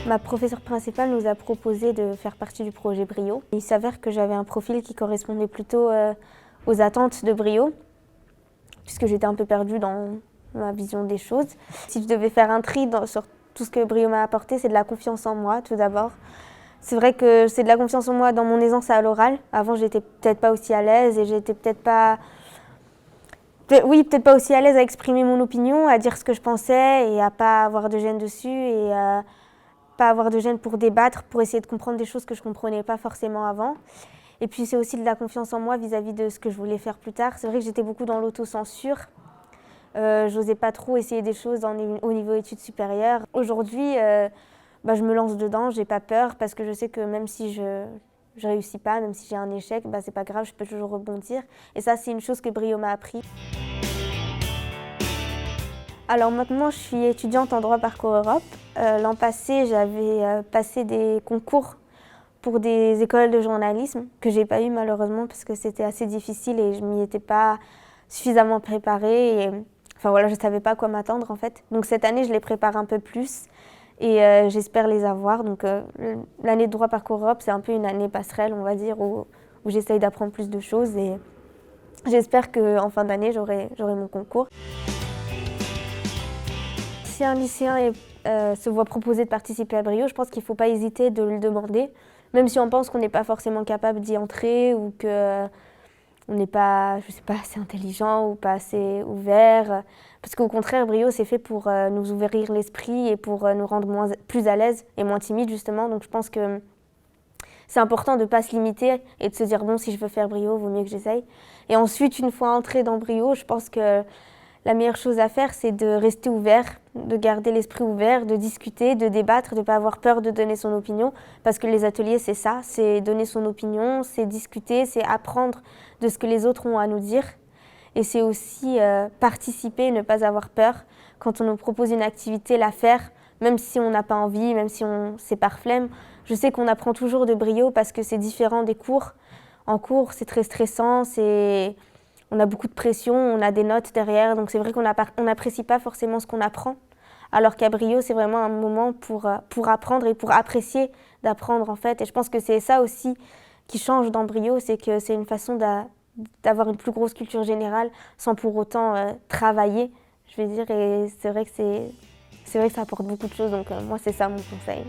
Ma professeure principale nous a proposé de faire partie du projet Brio. Il s'avère que j'avais un profil qui correspondait plutôt aux attentes de Brio, puisque j'étais un peu perdue dans ma vision des choses. Si je devais faire un tri sur tout ce que Brio m'a apporté, c'est de la confiance en moi tout d'abord. C'est vrai que c'est de la confiance en moi dans mon aisance à l'oral. Avant, j'étais peut-être pas aussi à l'aise et j'étais peut-être pas aussi à l'aise à exprimer mon opinion, à dire ce que je pensais et à pas avoir de gêne dessus et pas avoir de gêne pour débattre, pour essayer de comprendre des choses que je comprenais pas forcément avant. Et puis c'est aussi de la confiance en moi vis-à-vis de ce que je voulais faire plus tard. C'est vrai que j'étais beaucoup dans l'autocensure. J'osais pas trop essayer des choses au niveau études supérieures. Aujourd'hui, je me lance dedans, j'ai pas peur parce que je sais que même si je réussis pas, même si j'ai un échec, c'est pas grave, je peux toujours rebondir. Et ça, c'est une chose que Brio m'a appris. Alors maintenant, je suis étudiante en droit Parcours Europe. L'an passé, j'avais passé des concours pour des écoles de journalisme que j'ai pas eu malheureusement parce que c'était assez difficile et je m'y étais pas suffisamment préparée. Et, je savais pas à quoi m'attendre en fait. Donc cette année, je les prépare un peu plus et j'espère les avoir. Donc l'année de droit Parcours Europe, c'est un peu une année passerelle, on va dire, où j'essaye d'apprendre plus de choses et j'espère qu'en fin d'année, j'aurai mon concours. Si un lycéen se voit proposer de participer à Brio, je pense qu'il ne faut pas hésiter de le demander, même si on pense qu'on n'est pas forcément capable d'y entrer ou qu'on n'est pas, assez intelligent ou pas assez ouvert. Parce qu'au contraire, Brio, c'est fait pour nous ouvrir l'esprit et pour nous rendre plus à l'aise et moins timides, justement. Donc je pense que c'est important de ne pas se limiter et de se dire, bon, si je veux faire Brio, il vaut mieux que j'essaye. Et ensuite, une fois entré dans Brio, je pense que la meilleure chose à faire, c'est de rester ouvert, de garder l'esprit ouvert, de discuter, de débattre, de ne pas avoir peur de donner son opinion. Parce que les ateliers, c'est ça, c'est donner son opinion, c'est discuter, c'est apprendre de ce que les autres ont à nous dire. Et c'est aussi participer, ne pas avoir peur. Quand on nous propose une activité, la faire, même si on n'a pas envie, même si c'est par flemme. Je sais qu'on apprend toujours de Brio parce que c'est différent des cours. En cours, c'est très stressant, on a beaucoup de pression, on a des notes derrière, donc c'est vrai qu'on n'apprécie pas forcément ce qu'on apprend. Alors qu'à Brio, c'est vraiment un moment pour apprendre et pour apprécier d'apprendre en fait. Et je pense que c'est ça aussi qui change dans Brio, c'est que c'est une façon d'avoir une plus grosse culture générale sans pour autant travailler, je vais dire. Et c'est vrai que ça apporte beaucoup de choses, donc moi c'est ça mon conseil.